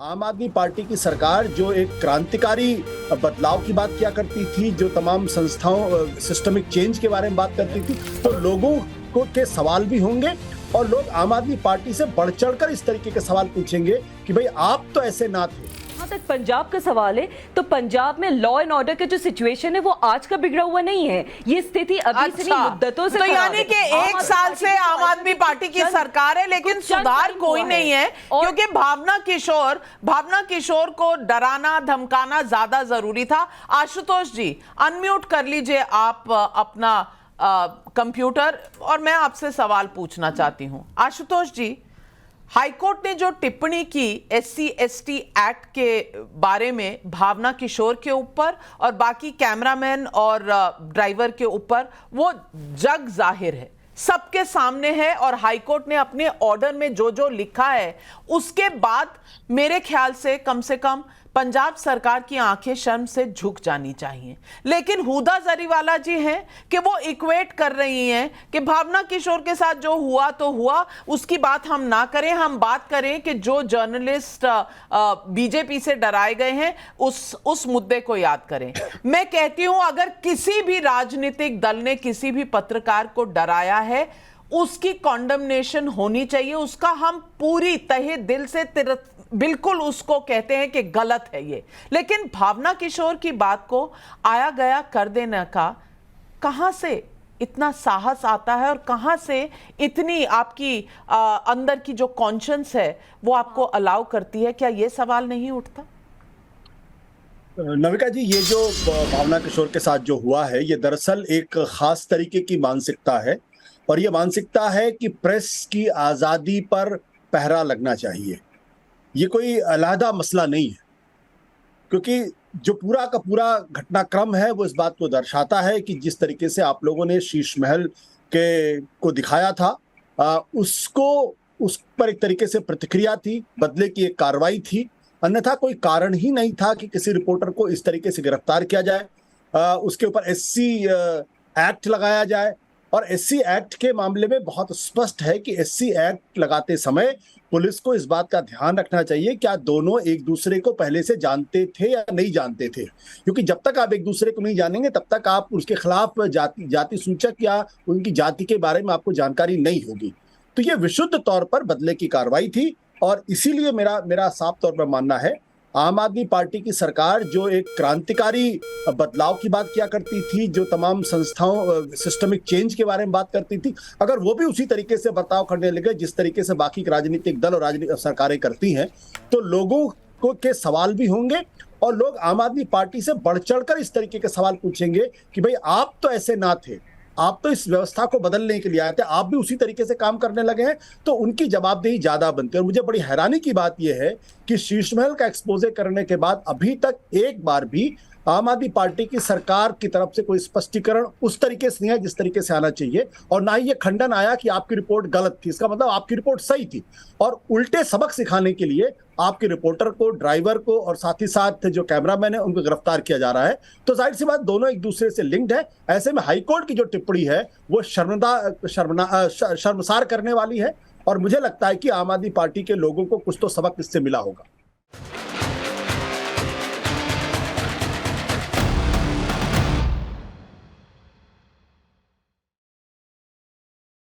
आम आदमी पार्टी की सरकार जो एक क्रांतिकारी बदलाव की बात किया करती थी, जो तमाम संस्थाओं सिस्टमिक चेंज के बारे में बात करती थी, तो लोगों को के सवाल भी होंगे और लोग आम आदमी पार्टी से बढ़ चढ़कर इस तरीके के सवाल पूछेंगे कि भाई आप तो ऐसे ना थे। जहाँ तक पंजाब का सवाल है तो पंजाब में लॉ एंड ऑर्डर का जो सिचुएशन है वो आज का बिगड़ा हुआ नहीं है, ये स्थिति अभी से नहीं मुद्दतों से तो यानी कि एक साल से आम आदमी पार्टी की सरकार है लेकिन सुधार कोई नहीं है, क्योंकि भावना किशोर को डराना धमकाना ज्यादा जरूरी था। आशुतोष जी अनम्यूट कर लीजिए आप अपना कंप्यूटर और मैं आपसे सवाल पूछना चाहती हूं। आशुतोष जी, हाईकोर्ट ने जो टिप्पणी की SC/ST एक्ट के बारे में भावना किशोर के ऊपर और बाकी कैमरामैन और ड्राइवर के ऊपर, वो जग जाहिर है, सबके सामने है और हाईकोर्ट ने अपने ऑर्डर में जो जो लिखा है उसके बाद मेरे ख्याल से कम पंजाब सरकार की आंखें शर्म से झुक जानी चाहिए। लेकिन हुदा जरीवाला जी हैं कि वो इक्वेट कर रही हैं कि भावना किशोर के साथ जो हुआ तो हुआ, उसकी बात हम ना करें, हम बात करें कि जो जर्नलिस्ट बीजेपी से डराए गए हैं उस मुद्दे को याद करें। मैं कहती हूं अगर किसी भी राजनीतिक दल ने किसी भी पत्रकार को डराया है उसकी कॉन्डमनेशन होनी चाहिए, उसका हम पूरी तहे दिल से बिल्कुल उसको कहते हैं कि गलत है ये। लेकिन भावना किशोर की बात को आया गया कर देने का कहां से इतना साहस आता है और कहां से इतनी आपकी अंदर की जो कॉन्शियंस है वो आपको अलाउ करती है? क्या ये सवाल नहीं उठता? नविका जी, ये जो भावना किशोर के साथ जो हुआ है ये दरअसल एक खास तरीके की मानसिकता है और ये मानसिकता है कि प्रेस की आज़ादी पर पहरा लगना चाहिए। ये कोई अलहदा मसला नहीं है, क्योंकि जो पूरा का पूरा घटनाक्रम है वो इस बात को दर्शाता है कि जिस तरीके से आप लोगों ने शीश महल को दिखाया था, उस पर एक तरीके से प्रतिक्रिया थी, बदले की एक कार्रवाई थी। अन्यथा कोई कारण ही नहीं था कि किसी रिपोर्टर को इस तरीके से गिरफ्तार किया जाए, उसके ऊपर SC एक्ट लगाया जाए। और SC एक्ट के मामले में बहुत स्पष्ट है कि SC एक्ट लगाते समय पुलिस को इस बात का ध्यान रखना चाहिए क्या दोनों एक दूसरे को पहले से जानते थे या नहीं जानते थे, क्योंकि जब तक आप एक दूसरे को नहीं जानेंगे तब तक आप उसके खिलाफ जाति सूचक या उनकी जाति के बारे में आपको जानकारी नहीं होगी। तो ये विशुद्ध तौर पर बदले की कार्रवाई थी और इसीलिए मेरा साफ तौर पर मानना है आम आदमी पार्टी की सरकार जो एक क्रांतिकारी बदलाव की बात किया करती थी, जो तमाम संस्थाओं सिस्टमिक चेंज के बारे में बात करती थी, अगर वो भी उसी तरीके से बर्ताव करने लगे जिस तरीके से बाकी राजनीतिक दल और राजनीतिक सरकारें करती हैं, तो लोगों को के सवाल भी होंगे और लोग आम आदमी पार्टी से बढ़ चढ़कर इस तरीके के सवाल पूछेंगे कि भाई आप तो ऐसे ना थे, आप तो इस व्यवस्था को बदलने के लिए आए थे, आप भी उसी तरीके से काम करने लगे हैं, तो उनकी जवाबदेही ज्यादा बनती है। और मुझे बड़ी हैरानी की बात यह है कि शीश महल का एक्सपोजे करने के बाद अभी तक एक बार भी आम आदमी पार्टी की सरकार की तरफ से कोई स्पष्टीकरण उस तरीके से नहीं है जिस तरीके से आना चाहिए, और ना ही ये खंडन आया कि आपकी रिपोर्ट गलत थी। इसका मतलब आपकी रिपोर्ट सही थी और उल्टे सबक सिखाने के लिए आपके रिपोर्टर को, ड्राइवर को और साथ ही साथ जो कैमरामैन है उनको गिरफ्तार किया जा रहा है। तो जाहिर सी बात दोनों एक दूसरे से लिंक्ड है। ऐसे में हाईकोर्ट की जो टिप्पणी है वो शर्मसार करने वाली है और मुझे लगता है कि आम आदमी पार्टी के लोगों को कुछ तो सबक इससे मिला होगा।